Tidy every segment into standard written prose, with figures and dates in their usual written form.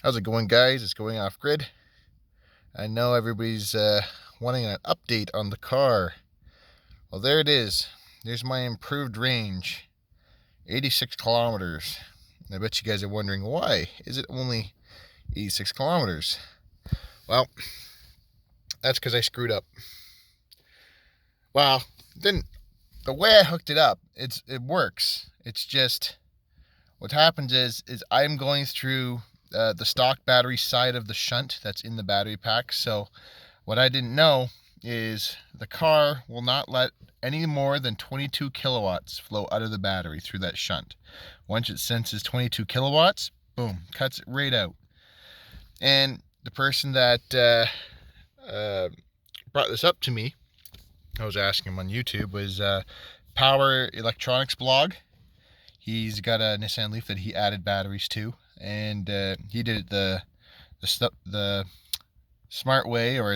How's it going, guys? It's going off grid. I know everybody's wanting an update on the car. Well, there it is. There's my improved range, 86 kilometers. And I bet you guys are wondering, why is it only 86 kilometers? Well, that's because I screwed up. Well, then the way I hooked it up, it works. It's just what happens is I'm going through the stock battery side of the shunt that's in the battery pack. So what I didn't know is the car will not let any more than 22 kilowatts flow out of the battery through that shunt. Once it senses 22 kilowatts, boom, cuts it right out. And the person that brought this up to me, I was asking him on YouTube, was Power Electronics blog. He's got a Nissan Leaf that he added batteries to, and he did it the smart way, or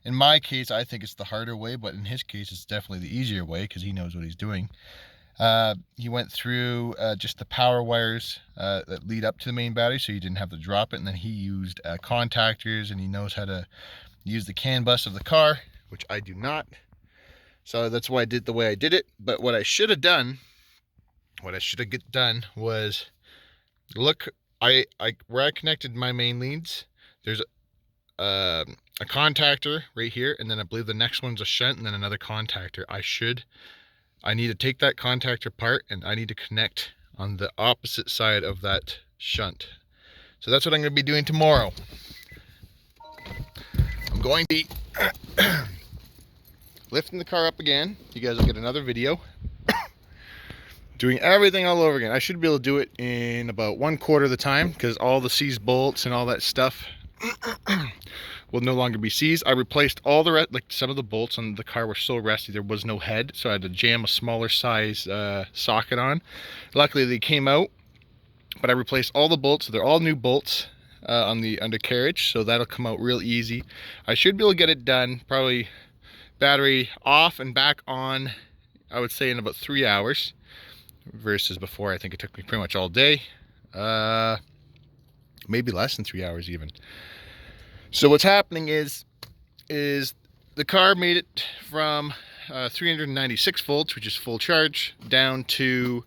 in my case, I think it's the harder way, but in his case, it's definitely the easier way because he knows what he's doing. He went through just the power wires that lead up to the main battery, so you didn't have to drop it, and then he used contactors, and he knows how to use the CAN bus of the car, which I do not. So that's why I did the way I did it. But what I should have done was look, where I connected my main leads, there's a contactor right here, and then I believe the next one's a shunt, and then another contactor. I need to take that contactor apart, and I need to connect on the opposite side of that shunt. So that's what I'm going to be doing tomorrow. I'm going to be lifting the car up again. You guys will get another video. Doing everything all over again. I should be able to do it in about 1/4 of the time, because all the seized bolts and all that stuff will no longer be seized. I replaced all the rest, like some of the bolts on the car were so rusty there was no head, so I had to jam a smaller size socket on. Luckily they came out, but I replaced all the bolts, so they're all new bolts on the undercarriage, so that'll come out real easy. I should be able to get it done, probably battery off and back on, I would say in about 3 hours. Versus before, I think it took me pretty much all day, maybe less than 3 hours even. So what's happening is the car made it from 396 volts, which is full charge, down to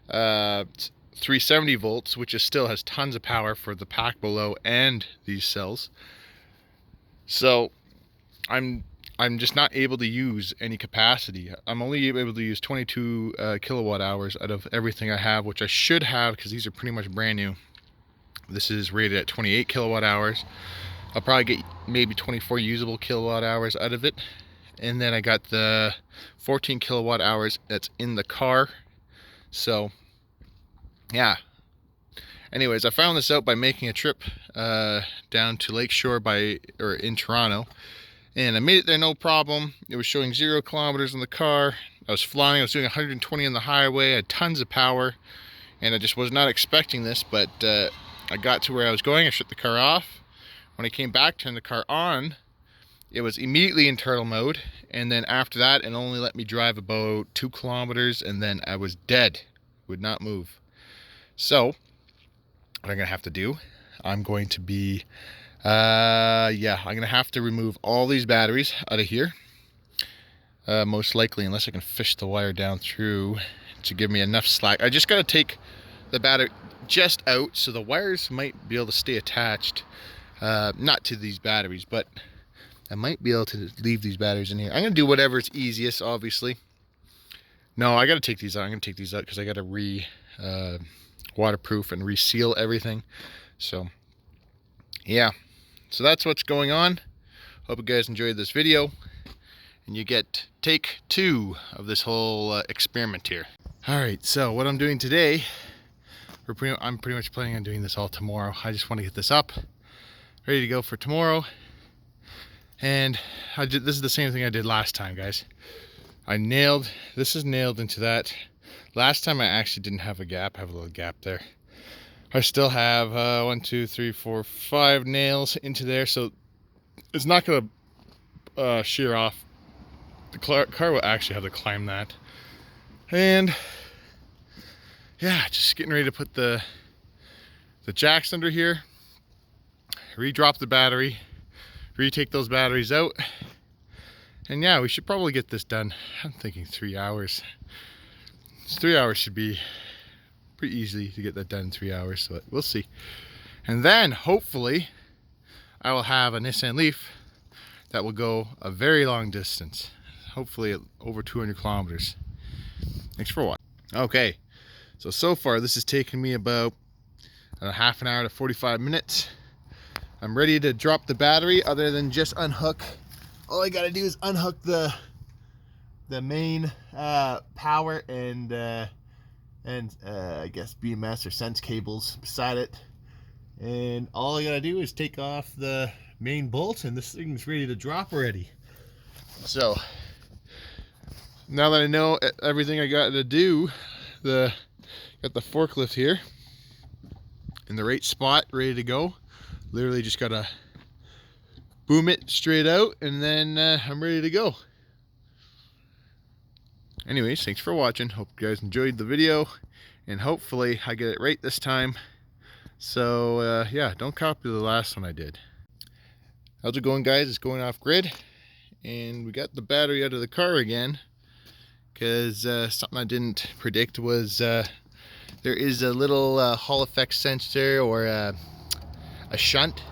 370 volts, which is still has tons of power for the pack below and these cells. So I'm just not able to use any capacity. I'm only able to use 22 kilowatt hours out of everything I have, which I should have because these are pretty much brand new. This is rated at 28 kilowatt hours. I'll probably get maybe 24 usable kilowatt hours out of it. And then I got the 14 kilowatt hours that's in the car. So, yeah. Anyways, I found this out by making a trip down to Lakeshore in Toronto. And I made it there no problem. It was showing 0 kilometers in the car. I was flying, I was doing 120 on the highway, I had tons of power, and I just was not expecting this, but I got to where I was going, I shut the car off. When I came back, turned the car on, it was immediately in turtle mode, and then after that, it only let me drive about 2 kilometers, and then I was dead, would not move. So, what I'm gonna have to do, I'm going to be I'm gonna have to remove all these batteries out of here, most likely, unless I can fish the wire down through to give me enough slack. I just gotta take the battery just out, so the wires might be able to stay attached, not to these batteries, but I might be able to leave these batteries in here. I'm gonna do whatever's easiest, obviously. No, I gotta take these out. I'm gonna take these out because I gotta waterproof and reseal everything. So yeah, so that's what's going on. Hope you guys enjoyed this video, and you get take 2 of this whole experiment here. All right, so what I'm doing today, I'm pretty much planning on doing this all tomorrow. I just want to get this up, ready to go for tomorrow. And this is the same thing I did last time, guys. This is nailed into that. Last time I actually didn't have a gap. I have a little gap there. I still have 1, 2, 3, 4, 5 nails into there, so it's not going to shear off. The car will actually have to climb that. And yeah, just getting ready to put the jacks under here. re-drop the battery, retake those batteries out, and yeah, we should probably get this done. I'm thinking 3 hours. 3 hours should be pretty easy to get that done in 3 hours, so we'll see. And then hopefully I will have a Nissan Leaf that will go a very long distance, hopefully over 200 kilometers. Thanks for watching. Okay, so far this has taken me about a half an hour to 45 minutes. I'm ready to drop the battery, other than just unhook. All I gotta do is unhook the main power and I guess BMS or sense cables beside it, and all I gotta do is take off the main bolts and this thing's ready to drop already. So now that I know everything I got to do, got the forklift here in the right spot, ready to go. Literally just gotta boom it straight out, and then I'm ready to go. Anyways, thanks for watching. Hope you guys enjoyed the video, and hopefully I get it right this time. So yeah, don't copy the last one I did. How's it going, guys? It's going off grid, and we got the battery out of the car again, because something I didn't predict was there is a little Hall effect sensor, or a shunt,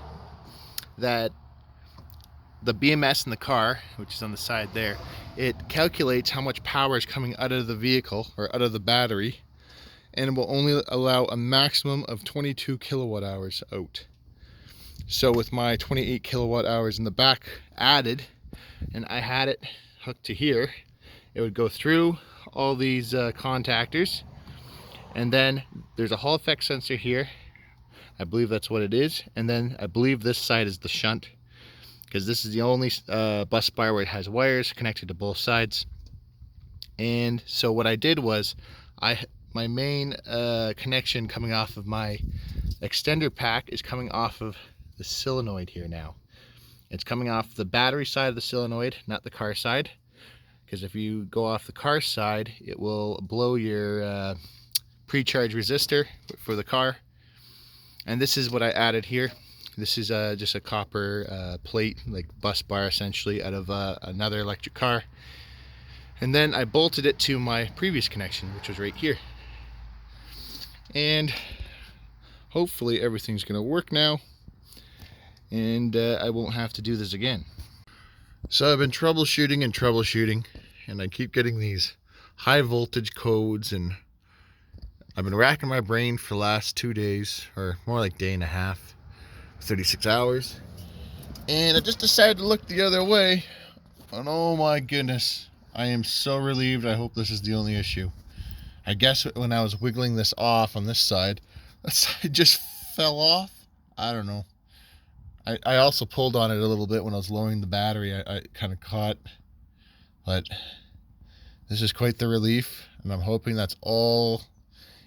that the BMS in the car, which is on the side there, it calculates how much power is coming out of the vehicle or out of the battery, and it will only allow a maximum of 22 kilowatt hours out. So with my 28 kilowatt hours in the back added, and I had it hooked to here, it would go through all these contactors, and then there's a Hall effect sensor here. I believe that's what it is, and then I believe this side is the shunt, because this is the only bus bar where it has wires connected to both sides. And so what I did was, my main connection coming off of my extender pack is coming off of the solenoid here now. It's coming off the battery side of the solenoid, not the car side, because if you go off the car side, it will blow your pre-charge resistor for the car. And this is what I added here. This is just a copper plate, like bus bar essentially, out of another electric car. And then I bolted it to my previous connection, which was right here. And hopefully everything's gonna work now, and I won't have to do this again. So I've been troubleshooting, and I keep getting these high voltage codes, and I've been racking my brain for the last 2 days, or more like day and a half, 36 hours. And I just decided to look the other way, and oh my goodness, I am so relieved. I hope this is the only issue. I guess when I was wiggling this off on this side, that side just fell off. I don't know. I also pulled on it a little bit when I was lowering the battery. I kind of caught, but this is quite the relief, and I'm hoping that's all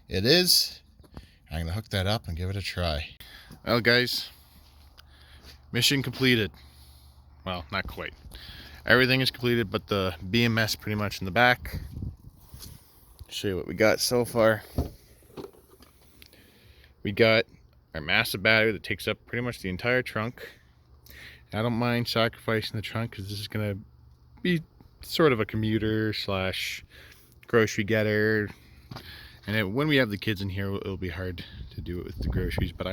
it is. I'm gonna hook that up and give it a try. Well, guys, mission completed. Well, not quite. Everything is completed but the BMS pretty much in the back. Show you what we got so far. We got our massive battery that takes up pretty much the entire trunk. I don't mind sacrificing the trunk, because this is gonna be sort of a commuter slash grocery getter, and when we have the kids in here, it'll be hard to do it with the groceries. But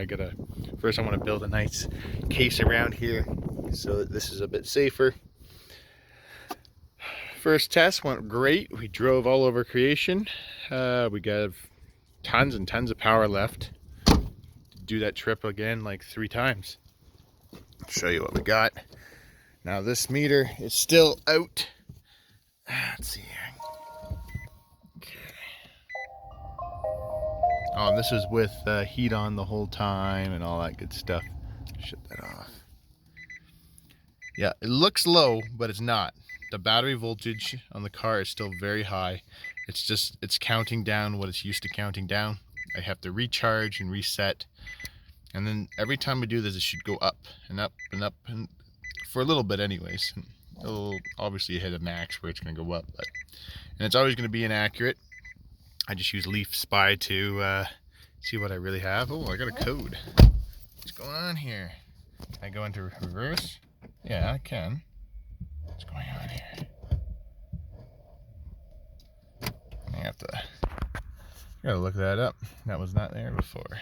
first I want to build a nice case around here so that this is a bit safer. First test went great. We drove all over creation. We got tons and tons of power left to do that trip again like 3 times. I'll show you what we got. Now this meter is still out. Let's see here. Okay. Oh, and this is with heat on the whole time and all that good stuff. Shut that off. Yeah, it looks low, but it's not. The battery voltage on the car is still very high. It's counting down what it's used to counting down. I have to recharge and reset, and then every time we do this, it should go up and up and up, and for a little bit anyways. It'll obviously hit a max where it's going to go up, and it's always going to be inaccurate. I just use Leaf Spy to see what I really have. Oh, I got a code. What's going on here? Can I go into reverse? Yeah, I can. What's going on here? I have to, gotta look that up. That was not there before.